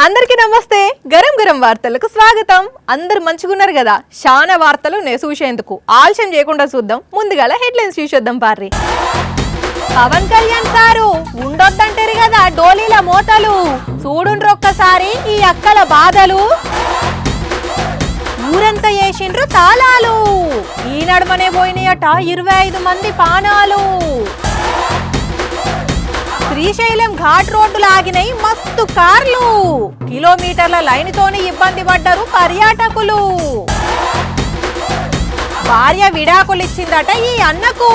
అందరికీ నమస్తే. గరం గరం వార్తలకు స్వాగతం. అందరు మంచిగున్నారు కదా? శానా వార్తలు చూసేందుకు ఆలస్యం చేయకుండా చూద్దాం. ముందుగా హెడ్లైన్స్ చూసేద్దాం పార్రి. పవన్ కళ్యాణ్ సారు ఉండొద్దంటారు కదా డోలీల మోతలు, చూడుండ్రు ఒక్కసారి ఈ అక్కల బాధలు. ఊరంతా వేసిండ్రు తాళాలు, ఈ నడమనే పోయినాయట 25 మంది పానాలు. శ్రీశైలం ఘాట్ రోడ్డులు ఆగినాయి మస్తు కార్లు, కిలోమీటర్ల లైన్తోనే ఇబ్బంది పడ్డారు పర్యాటకులు. భార్య విడాకులు ఇచ్చిందట ఈ అన్నకు,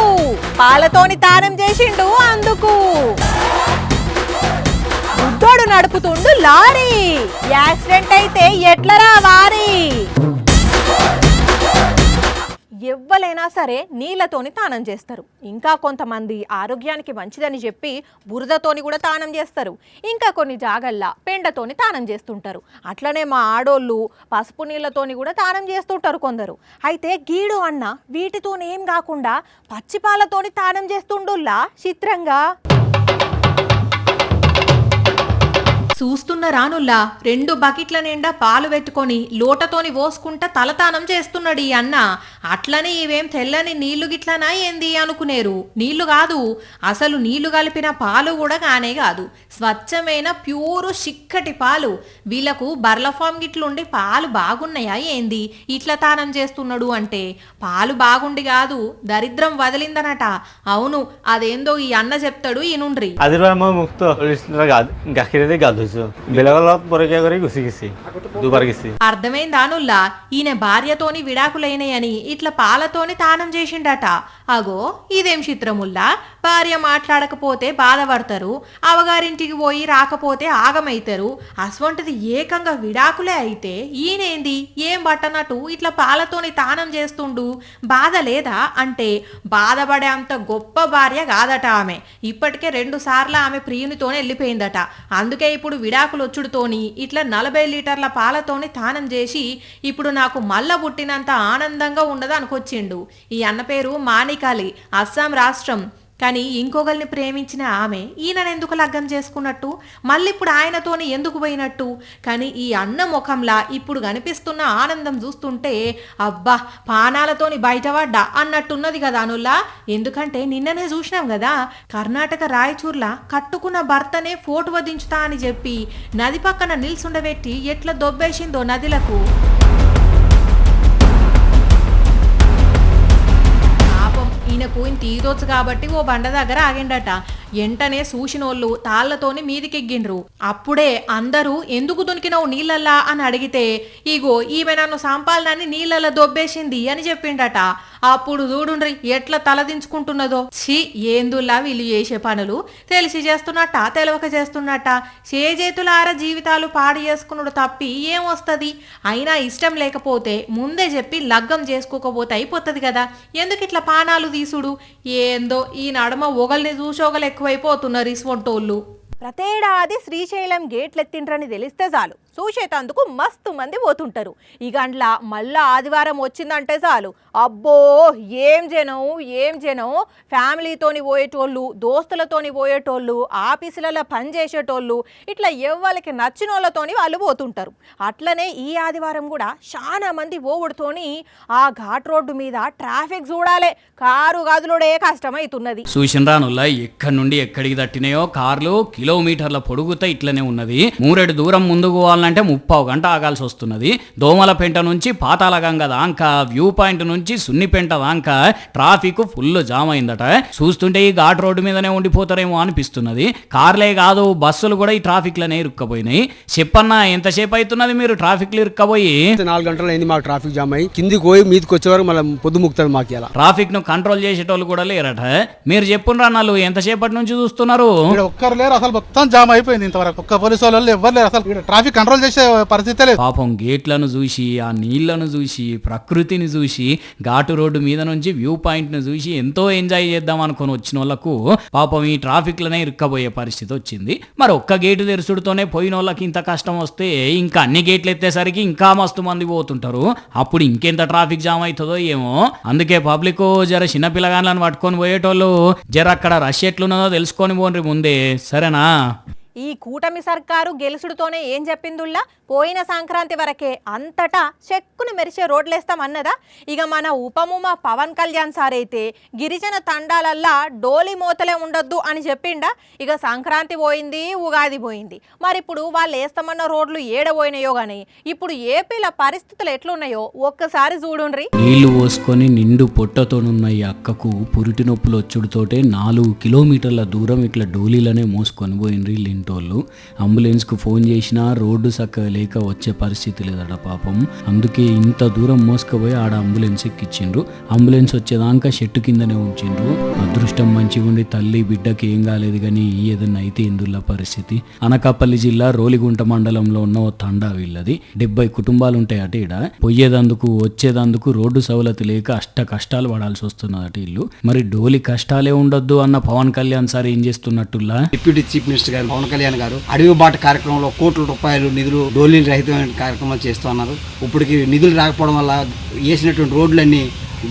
పాలతోని తానం చేసిండు అందుకు. బుద్ధోడు నడుపుతుండు లారీ, యాక్సిడెంట్ అయితే ఎట్లరా వారి. ఎవ్వలైనా సరే నీళ్లతోని తానం చేస్తారు. ఇంకా కొంతమంది ఆరోగ్యానికి మంచిదని చెప్పి బురదతోని కూడా తానం చేస్తారు. ఇంకా కొన్ని జాగల్లా పెండతోని తానం చేస్తుంటారు. అట్లనే మా ఆడోళ్ళు పసుపు నీళ్ళతోని కూడా తానం చేస్తుంటారు కొందరు. అయితే గీడు అన్న వీటితోని ఏం కాకుండా పచ్చిపాలతోని తానం చేస్తుండుల్లా చిత్రంగా. చూస్తున్న రానుల్లా 2 బకెట్ల నిండా పాలు పెట్టుకొని లోటతోని పోసుకుంటా తలతానం చేస్తున్నాడు ఈ అన్న. అట్లనే ఇవేం తెల్లని నీళ్లు గిట్లనా ఏంది అనుకునేరు. నీళ్లు కాదు, అసలు నీళ్లు కలిపిన పాలు కూడా కానే కాదు. స్వచ్ఛమైన ప్యూరు చిక్కటి పాలు. వీళ్ళకు బర్ల ఫామ్ గిట్లుండి పాలు బాగున్నాయా ఏంది ఇట్లా తానం చేస్తున్నాడు అంటే? పాలు బాగుండి కాదు, దరిద్రం వదిలిందనట. అవును, అదేందో ఈ అన్న చెప్తాడు ఈనుండ్రి. అర్థమైందానుల్లా ఈయన భార్యతోని విడాకులైనాయని ఇట్లా పాలతోని తానం చేసిండట. అగో ఇదేం చిత్రముల్లా, భార్య మాట్లాడకపోతే బాధపడతారు, అవగారింటికి పోయి రాకపోతే ఆగమైతారు. అసవంటిది ఏకంగా విడాకులే అయితే ఈయనేంది ఏం పట్టనట్టు ఇట్లా పాలతోని తానం చేస్తుండు. బాధ లేదా అంటే బాధపడే అంత గొప్ప భార్య కాదట ఆమె. ఇప్పటికే 2 సార్లు ఆమె ప్రియునితోనే వెళ్ళిపోయిందట. అందుకే ఇప్పుడు విడాకులు వచ్చుడుతోని ఇట్లా 40 లీటర్ల పాలతోని తానం చేసి ఇప్పుడు నాకు మల్ల పుట్టినంత ఆనందంగా ఉండదు అనుకొచ్చిండు. ఈ అన్న పేరు మాణికాలి, అస్సాం రాష్ట్రం. కానీ ఇంకొకరిని ప్రేమించిన ఆమె ఈయననెందుకు లగ్గం చేసుకున్నట్టు, మళ్ళీ ఇప్పుడు ఆయనతోని ఎందుకు పోయినట్టు? కానీ ఈ అన్న ముఖంలా ఇప్పుడు కనిపిస్తున్న ఆనందం చూస్తుంటే అబ్బా పానాలతోని బయటపడ్డా అన్నట్టున్నది కదా అనుల్లా. ఎందుకంటే నిన్ననే చూసినాం కదా, కర్ణాటక రాయచూర్లా కట్టుకున్న భర్తనే ఫోటో వదించుతా అని చెప్పి నది పక్కన నిల్చుండబెట్టి ఎట్లా దొబ్బేసిందో నదిలకు. ఈయనకు ఇంత ఈదొచ్చు కాబట్టి ఓ బండ దగ్గర ఆగిండట. ఎంటనే చూసినోళ్ళు తాళ్లతోని మీదికెగ్గిండ్రు. అప్పుడే అందరూ ఎందుకు దునికినవు నీళ్ళల్లా అని అడిగితే ఇగో ఈమె నన్ను సంపాలనాన్ని నీళ్ళల్లో దొబ్బేసింది అని చెప్పిండట. అప్పుడు చూడుండ్రి ఎట్లా తలదించుకుంటున్నదో. ఛీ, ఏందుల్లా వీళ్ళు చేసే పనులు, తెలిసి చేస్తున్నట్ట తెలవక చేస్తున్నట్ట. చేతులార జీవితాలు పాడు చేసుకున్నాడు తప్పి ఏం వస్తుంది? అయినా ఇష్టం లేకపోతే ముందే చెప్పి లగ్గం చేసుకోకపోతే అయిపోతుంది కదా, ఎందుకు ఇట్లా పానాలు తీసుడు? ఏందో ఈ నడమ ఒగల్ని చూసోగలు ఎక్కువైపోతున్నారు ఇసువంటోళ్ళు. ప్రతేడాది శ్రీశైలం గేట్లెత్తిండ్రని తెలిస్తే చాలు చూసేటందుకు మస్తు మంది పోతుంటారు. ఇక అండ్లా మళ్ళా ఆదివారం వచ్చిందంటే చాలు అబ్బో ఏం జనం. ఫ్యామిలీతోని పోయేటోళ్ళు, దోస్తులతోని పోయేటోళ్ళు, ఆఫీసులలో పని చేసేటోళ్ళు, ఇట్లా ఎవ్వరికి నచ్చిన వాళ్ళతోని వాళ్ళు పోతుంటారు. అట్లనే ఈ ఆదివారం కూడా చాలా మంది పోవుడుతోని ఆ ఘాట్ రోడ్డు మీద ట్రాఫిక్ చూడాలి, కారు గదులుడే కష్టమవుతున్నది. చూసినరానుల్లా ఎక్కడి నుండి ఎక్కడికి తట్టినాయో కార్లు కిలోమీటర్ల పొడుగుతా ఇట్లనే ఉన్నది. 3 దూరం ముందుకు పోవాలంటే 30 గంట ఆగాల్సి వస్తున్నది. దోమలపేంట నుంచి పాతాళగంగ దాకా, వ్యూ పాయింట్ నుంచి సున్నిపేంట దాకా ట్రాఫిక్ ఫుల్ జామ్ అయిందట. చూస్తుంటే ఈ ఘాట్ రోడ్డు మీదనే ఉండిపోతారేమో అనిపిస్తున్నది. కార్లే కాదు బస్సులు కూడా ఈ ట్రాఫిక్ లోనే ఇరుక్కపోయినాయి. చెప్పన్నా ఎంతసేపు అవుతున్నది మీరు ట్రాఫిక్ లో ఇరుక్కపోయి? 4 గంటలు అయింది మాకు ట్రాఫిక్ జామ్ అయ్యి. కిందికి పోయి మీదకి వచ్చే వరకు మళ్ళీ పొద్దు ముక్తుంది మాకు. ఇలా ట్రాఫిక్ ను కంట్రోల్ చేసేటోళ్ళు కూడా లేరట. మీరు చెప్పుండ్రా నాలు ఎంతసేపటి నుంచి చూస్తున్నారు? ఒక్కరు లేరు, అసలు మొత్తం జామ్ అయిపోయింది. ఇంతవరకు ఒక్క పోలీసు వాళ్ళు ఎవరు లేరు, అసలు ట్రాఫిక్ కంట్రోల్ చేసే పరిస్థితి లేదు. పాపం గేట్లను చూసి, ఆ నీళ్లను చూసి, ప్రకృతిని చూసి, ఘాటు రోడ్డు మీద నుంచి వ్యూ పాయింట్ ను చూసి ఎంతో ఎంజాయ్ చేద్దాం అనుకుని వచ్చిన వాళ్ళకు పాపం ఈ ట్రాఫిక్ లోనే ఇరుక్కబోయే పరిస్థితి వచ్చింది. మరి ఒక్క గేటు తెరుచుడుతోనే పోయిన వాళ్ళకి ఇంత కష్టం వస్తే ఇంకా అన్ని గేట్లు ఎత్తేసరికి ఇంకా మస్తు మంది పోతుంటారు. అప్పుడు ఇంకెంత ట్రాఫిక్ జామ్ అవుతుందో ఏమో. అందుకే పబ్లిక్ జర చిన్న పిల్లగాళ్ళని పట్టుకొని పోయేటోళ్ళు జర అక్కడ రష్ ఎట్లున్నదో తెలుసుకొని పోండి ముందే, సరేనా? ఈ కూటమి సర్కారు గెలుసుడుతోనే ఏం చెప్పిందుల్లా పోయిన సంక్రాంతి వరకే అంతటా చెక్కును మెరిసే రోడ్లేస్తామన్నదా. ఇక మన ఉపముమ పవన్ కళ్యాణ్ సార్ అయితే గిరిజన తండాలల్లా డోలి మోతలే ఉండొద్దు అని చెప్పిండా. ఇక సంక్రాంతి పోయింది, ఉగాది పోయింది, మరి ఇప్పుడు వాళ్ళు వేస్తామన్న రోడ్లు ఏడబోయినాయో గానీ ఇప్పుడు ఏపీల పరిస్థితులు ఎట్లున్నాయో ఒక్కసారి చూడుండ్రి. నీళ్లు పోసుకొని నిండు పొట్టతోనున్న ఈ అక్కకు పురిటి నొప్పులు వచ్చుడుతోటే 4 కిలోమీటర్ల దూరం ఇట్లా డోలీలనే మోసుకొని పోయినరి లింటోళ్ళు. అంబులెన్స్కు ఫోన్ చేసినా రోడ్డు చక్కగా లేక వచ్చే పరిస్థితి లేదట పాపం. అందుకే ఇంత దూరం మోసుకుపోయి ఆడ అంబులెన్స్ ఎక్కించిండ్రు. అంబులెన్స్ వచ్చేదాకా చెట్టు కిందనే ఉంచిండ్రు. అదృష్టం మంచిగా ఉండి తల్లి బిడ్డకి ఏం కాలేదు కానీ ఏదన్నా అయితే ఇందులో పరిస్థితి. అనకాపల్లి జిల్లా రోలిగుంట మండలంలో ఉన్న ఓ తండా వీళ్ళది. 70 కుటుంబాలు ఉంటాయట. ఈడ పోయేదందుకు వచ్చేదందుకు రోడ్డు సవలతి లేక అష్ట కష్టాలు పడాల్సి వస్తున్నదట ఇల్లు. మరి డోలి కష్టాలే ఉండొద్దు అన్న పవన్ కళ్యాణ్ సార్ ఏం చేస్తున్నట్టులా డిప్యూటీ చీఫ్ మినిస్టర్ గారు పవన్ కళ్యాణ్ గారు అడవి బాట కార్యక్రమంలో కోట్ల రూపాయలు నిధులు డోలీ రహితమైన కార్యక్రమాలు చేస్తూ ఉన్నారు. ఇప్పటికి నిధులు రాకపోవడం వల్ల వేసినటువంటి రోడ్లన్నీ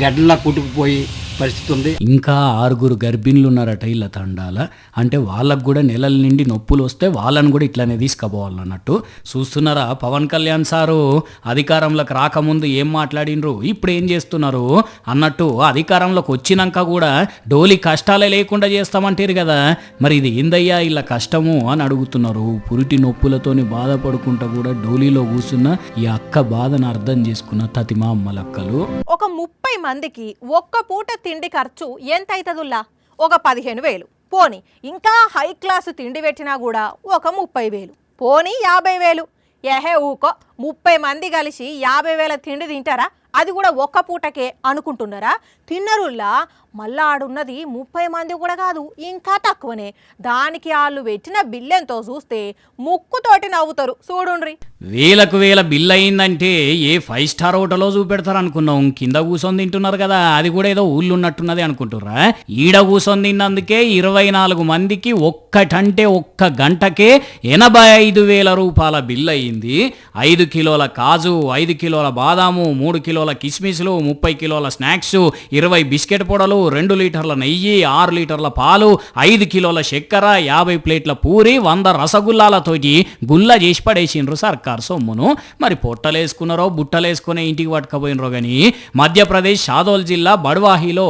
గడ్డలా కొట్టుకుపోయి పరిస్థితి ఉంది. ఇంకా 6 గర్భిణులు ఉన్నారట ఇళ్ళ తండాల. అంటే వాళ్ళకు కూడా నెలల నిండి నొప్పులు వస్తే వాళ్ళని కూడా ఇట్లానే తీసుకుపోవాలన్నట్టు. చూస్తున్నారా పవన్ కళ్యాణ్ సారు అధికారంలోకి రాకముందు ఏం మాట్లాడినరు, ఇప్పుడు ఏం చేస్తున్నారు అన్నట్టు. అధికారంలోకి వచ్చినాక కూడా డోలి కష్టాలే లేకుండా చేస్తామంటారు కదా. మరి ఇది ఏందయ్యా ఇలా కష్టము అని అడుగుతున్నారు. పురిటి నొప్పులతోని బాధపడుకుంటా కూడా డోలీలో కూర్చున్న ఈ అక్క బాధను అర్థం చేసుకున్న తతిమా అమ్మలక్కలు. ఒక 30 మందికి ఒక్క పూట తిండి ఖర్చు ఎంత అవుతుందిలా? ఒక 15,000. పోని ఇంకా హై క్లాసు తిండి పెట్టినా కూడా ఒక 30,000. పోని 50,000. ఏహే ఊకో 30 మంది కలిసి 50,000 తిండి తింటారా? అది కూడా ఒక్క పూటకే అనుకుంటున్నారా? తిన్నరుల్లా మళ్ళా ఆడున్నది 30 మంది కూడా కాదు, ఇంకా తక్కువనే. దానికి వాళ్ళు పెట్టిన బిల్లెంతో చూస్తే ముక్కుతోటి నవ్వుతారు చూడుండ్రి. వేలకు వేల బిల్ అయిందంటే ఏ 5 స్టార్ హోటల్లో చూపెడతారు అనుకున్నాం. కింద కూర్చొని తింటున్నారు కదా, అది కూడా ఏదో ఊళ్ళు ఉన్నట్టున్నది అనుకుంటుర్రా? ఈడ కూర్చొని తిన్నందుకే 24 మందికి ఒక్కటంటే ఒక్క గంటకే 85,000 రూపాయల బిల్ అయింది. 5 కిలోల కాజు, 5 కిలోల బాదాము, 3 కిలోల కిస్మిస్లు, 30 కిలోల స్నాక్స్, 20 బిస్కెట్ పొడలు, 2 లీటర్ల నెయ్యి, 6 లీటర్ల పాలు, 5 కిలోల చక్కెర, 50 ప్లేట్ల పూరి, 100 రసగుల్లాలతోటి గుల్ల చేసి పడేసిండ్రు సర్కార్ సొమ్మును. మరి పొట్టలేసుకున్నారో బుట్టలేసుకునే ఇంటికి పట్టుకపోయినరో కానీ మధ్యప్రదేశ్ షాదోల్ జిల్లా బడ్వాహిలో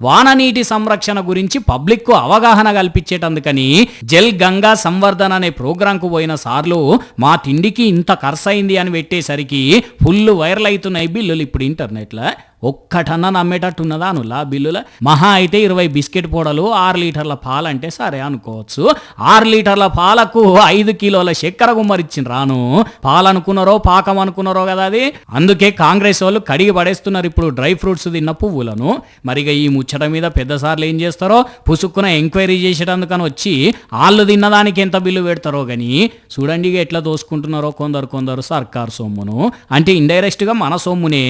వాననీటి సంరక్షణ గురించి పబ్లిక్ కు అవగాహన కల్పించేటందుకని జల్ గంగా సంవర్ధన్ అనే ప్రోగ్రాంకు పోయిన సార్లు మా తిండికి ఇంత ఖర్చు అయింది అని పెట్టేసరికి ఫుల్ వైరల్ అవుతున్నాయి బిల్లులు ఇప్పుడు ఇంటర్నెట్లో. ఒక్కటన్నా నమ్మేటట్టున్నదా అనులా బిల్లుల? మహా అయితే 20 బిస్కెట్ పొడలు, 6 లీటర్ల పాలు అంటే సరే అనుకోవచ్చు. 6 లీటర్ల పాలకు 5 కిలోల చక్కెర గుమ్మరిచ్చిన రాను. పాలు అనుకున్నారో పాకం అనుకున్నారో కదా అది. అందుకే కాంగ్రెస్ వాళ్ళు కడిగి పడేస్తున్నారు ఇప్పుడు డ్రై ఫ్రూట్స్ తిన్న పువ్వులను. మరిగా ఈ ముచ్చట మీద పెద్దసార్లు ఏం చేస్తారో పుసుక్కున ఎంక్వైరీ చేసేటందుకని వచ్చి వాళ్ళు తిన్నదానికి ఎంత బిల్లు పెడతారో కానీ చూడండి ఎట్లా దోసుకుంటున్నారో కొందరు సర్కార్ సొమ్మును. అంటే ఇండైరెక్ట్గా మన సొమ్మునే.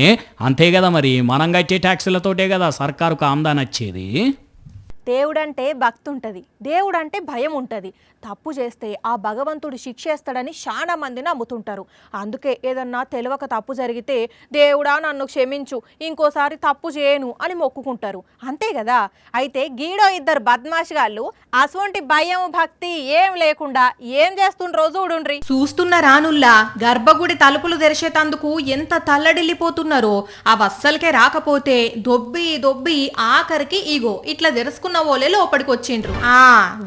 అంతే కదా మరి, మనం కట్టే ట్యాక్సులతోటే కదా సర్కారుకు ఆమ్దాని వచ్చేది. దేవుడంటే భక్తి ఉంటుంది, దేవుడంటే భయం ఉంటుంది. తప్పు చేస్తే ఆ భగవంతుడు శిక్షేస్తాడని చాలా మంది నమ్ముతుంటారు. అందుకే ఏదన్నా తెలియక తప్పు జరిగితే దేవుడా నన్ను క్షమించు, ఇంకోసారి తప్పు చేయను అని మొక్కుకుంటారు. అంతే కదా. అయితే గీడో 2 బద్మాషిగాళ్ళు అసొంటి భయం భక్తి ఏం లేకుండా ఏం చేస్తుండ్రో చూడుండ్రి. చూస్తున్న రానుల్లా గర్భగుడి తలుపులు తెరిచేటందుకు ఎంత తల్లడిల్లిపోతున్నారో. ఆ వస్సలకే రాకపోతే దొబ్బి దొబ్బి ఆఖరికి ఇగో ఇట్లా తెరుచుకున్న వాళ్ళే లోపలికి వచ్చిండ్రు.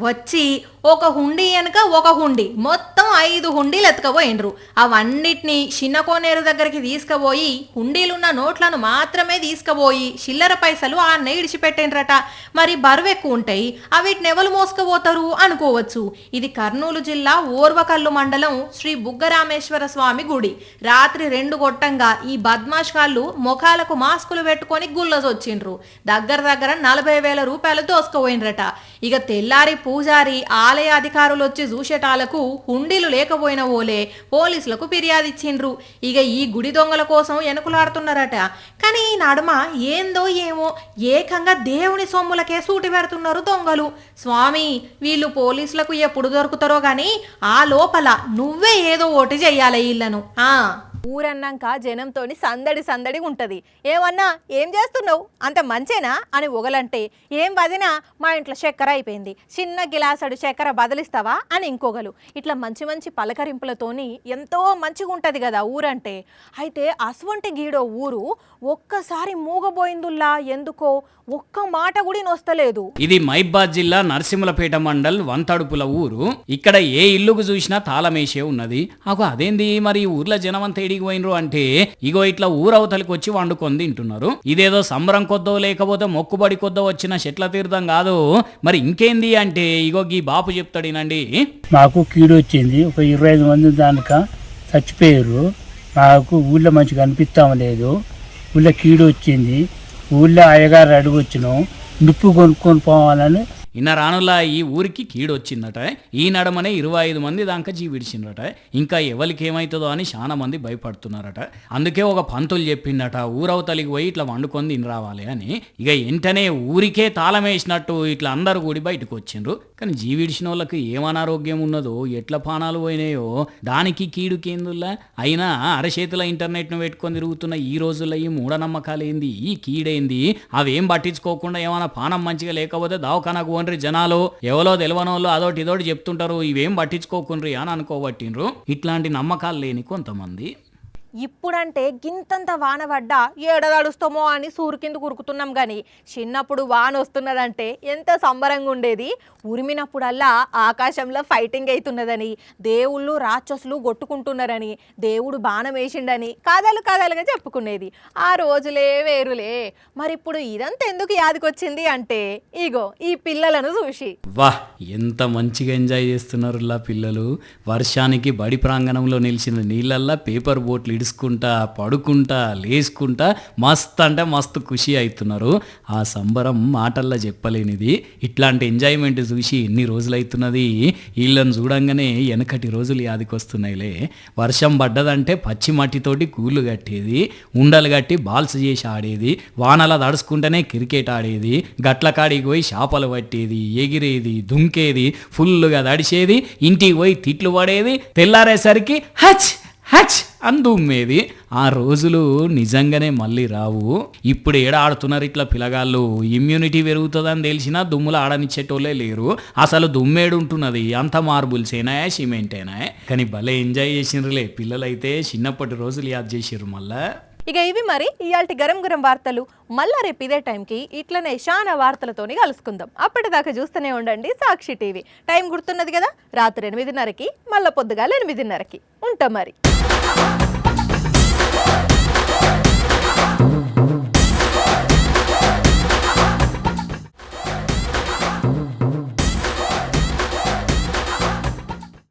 వచ్చి ఒక హుండీ వెనుక ఒక హుండీ, మొత్తం 5 హుండీలు ఎత్తుకపోయిండ్రు. అవన్నిటినీ చిన్న కోనేరు దగ్గరికి తీసుకుపోయి హుండీలున్న నోట్లను మాత్రమే తీసుకుపోయి చిల్లర పైసలు ఆన్నే ఇడిచిపెట్టిండ్రట. మరి బరువు ఎక్కువ ఉంటాయి, అవిటిని ఎవరు మోసుకుపోతారు అనుకోవచ్చు. ఇది కర్నూలు జిల్లా ఓర్వకల్లు మండలం శ్రీ బుగ్గరామేశ్వర స్వామి గుడి. రాత్రి 2 గొట్టంగా ఈ బద్మాష్కాళ్ళు ముఖాలకు మాస్కులు పెట్టుకొని గుల్లజొచ్చిండ్రు. దగ్గర 40,000 రూపాయలు దోసుకుపోయిండ్రట. ఇక తెల్లారి పూజారి ఆలయ అధికారులు వచ్చి చూసేటాలకు హుండీలు లేకపోయిన ఓలే పోలీసులకు ఫిర్యాదిచ్చిండ్రు. ఇక ఈ గుడి దొంగల కోసం ఎనుకులాడుతున్నారట. కానీ ఈ నడుమ ఏందో ఏమో ఏకంగా దేవుని సొమ్ములకే సూటి పెడుతున్నారు దొంగలు. స్వామి వీళ్ళు పోలీసులకు ఎప్పుడు దొరుకుతారో గాని ఆ లోపల నువ్వే ఏదో ఓటి చెయ్యాలి వీళ్ళను. ఊరన్నాక జనంతోని సందడి సందడి ఉంటది. ఏమన్నా ఏం చేస్తున్నావు అంత మంచేనా అని ఒగలంటే, ఏం వదినా మా ఇంట్లో చక్కెర అయిపోయింది, చిన్న గిలాసడు చక్కెర బదిలిస్తావా అని ఇంకొగలు. ఇట్లా మంచి మంచి పలకరింపులతోని ఎంతో మంచిగా ఉంటది కదా ఊరంటే. అయితే అసవంటి గీడో ఊరు ఒక్కసారి మూగబోయిందుల్లా, ఎందుకో ఒక్క మాట కూడా నొస్తలేదు. ఇది మైబాద్ జిల్లా నరసింహులపేట మండల్ వంతడుపుల ఊరు. ఇక్కడ ఏ ఇల్లుకు చూసినా తాళమేసే ఉన్నది. అదేంది మరి ఊర్లో జనం అంతా ఎడిగి పోయినరు అంటే, ఇగో ఇట్లా ఊరవతలికి వచ్చి వండుకొని తింటున్నారు. ఇదేదో సంబరం కొద్దో లేకపోతే మొక్కుబడి కొద్దో వచ్చిన చెట్ల తీర్థం కాదు. మరి ఇంకేంది అంటే, ఇగో ఈ బాపు చెప్తాడేనండి. మాకు కీడు వచ్చింది, ఒక 25 మంది దానిక చచ్చిపోయారు. మాకు ఊళ్ళో మంచిగా అనిపిస్తాం లేదు, ఊళ్ళో కీడు వచ్చింది. ఊళ్ళో అయ్యగారు అడుగొచ్చినాం, నిప్పు కొనుక్కొని పోవాలని. ఇన్న రానులా ఈ ఊరికి కీడొచ్చిందట. ఈ నడమనే 25 మంది దాకా జీవిడిచిందట. ఇంకా ఎవరికి ఏమవుతుందో అని చాలా మంది భయపడుతున్నారట. అందుకే ఒక పంతులు చెప్పిందట, ఊరవతలికి పోయి ఇట్లా వండుకొని తిని రావాలి అని. ఇక వెంటనే ఊరికే తాళం వేసినట్టు ఇట్లా అందరు కూడి బయటకు వచ్చిండ్రు. కానీ జీవిడిచిన వాళ్ళకి ఏమనారోగ్యం ఉన్నదో, ఎట్లా పానాలు పోయినాయో దానికి కీడుకేందుల్లా. అయినా అరచేతుల ఇంటర్నెట్ను పెట్టుకొని తిరుగుతున్న ఈ రోజుల్లో ఈ మూఢనమ్మకాలు ఏంది, ఈ కీడేంది, అవేం పట్టించుకోకుండా ఏమైనా పానం మంచిగా లేకపోతే దవాఖానకు పోండ్రి జనాలు, ఎవరో తెలవనోళ్ళు అదోటి ఇదోటి చెప్తుంటారు, ఇవేం పట్టించుకోకుండ్రి అని అనుకోబట్టిండ్రు ఇట్లాంటి నమ్మకాలు లేని కొంతమంది. ఇప్పుడంటే గింతంత వాన పడ్డా ఏడదడుస్తామో అని సూరు కింద కురుకుతున్నాం కానీ, చిన్నప్పుడు వాన వస్తున్నదంటే ఎంత సంబరంగా ఉండేది. ఉరిమినప్పుడల్లా ఆకాశంలో ఫైటింగ్ అవుతున్నదని, దేవుళ్ళు రాక్షసులు కొట్టుకుంటున్నారని, దేవుడు బాణం వేసిండని కథలుగా చెప్పుకునేది. ఆ రోజులే వేరులే. మరి ఇప్పుడు ఇదంతా ఎందుకు యాదికొచ్చింది అంటే, ఇగో ఈ పిల్లలను చూసి. వాహ్, ఎంత మంచిగా ఎంజాయ్ చేస్తున్నారు పిల్లలు. వర్షానికి బడి ప్రాంగణంలో నిలిచిన నీళ్ళల్లా పేపర్ బోట్లు ఇడుచుకుంటా, పడుకుంటా, లేచుకుంటా మస్త్ అంటే మస్తు ఖుషి అవుతున్నారు. ఆ సంబరం మాటల్లో చెప్పలేనిది. ఇట్లాంటి ఎంజాయ్మెంట్ చూసి ఎన్ని రోజులు అవుతున్నది. వీళ్ళని చూడంగానే వెనకటి రోజులు యాదికొస్తున్నాయిలే. వర్షం పడ్డదంటే పచ్చి మట్టితోటి కూళ్ళు కట్టేది, ఉండలు కట్టి బాల్స్ చేసి ఆడేది, వానలా తడుచుకుంటేనే క్రికెట్ ఆడేది, గట్ల కాడికి పోయి చేపలు పట్టేది, ఎగిరేది, దుంకేది, ఫుల్గా తడిసేది, ఇంటికి పోయి తిట్లు పడేది, తెల్లారేసరికి హచ్ హచ్ అని దుమ్మేది. ఆ రోజులు నిజంగానే మళ్ళీ రావు. ఇప్పుడు ఏడ ఆడుతున్నారు ఇట్లా పిల్లగాళ్ళు. ఇమ్యూనిటీ పెరుగుతుందని తెలిసినా దుమ్ములు ఆడనిచ్చేటోళ్ళే లేరు. అసలు దుమ్మేడు ఉంటున్నది, అంత మార్బుల్సేనా సిమెంటేనా. కానీ భలే ఎంజాయ్ చేసిండ్రులే పిల్లలైతే. చిన్నప్పటి రోజులు యాద్ చేసిర్రు మళ్ళా. ఇక ఇవి మరి ఇయాల్టి గరం గరం వార్తలు. మళ్ళా రేపు ఇదే టైంకి ఇట్లనే శానా వార్తలతోని కలుసుకుందాం. అప్పటిదాకా చూస్తూనే ఉండండి సాక్షి టీవీ. టైం గుర్తున్నది కదా, రాత్రి 8:30కి, మళ్ళీ పొద్దుగాల 8:30కి ఉంటాం మరి.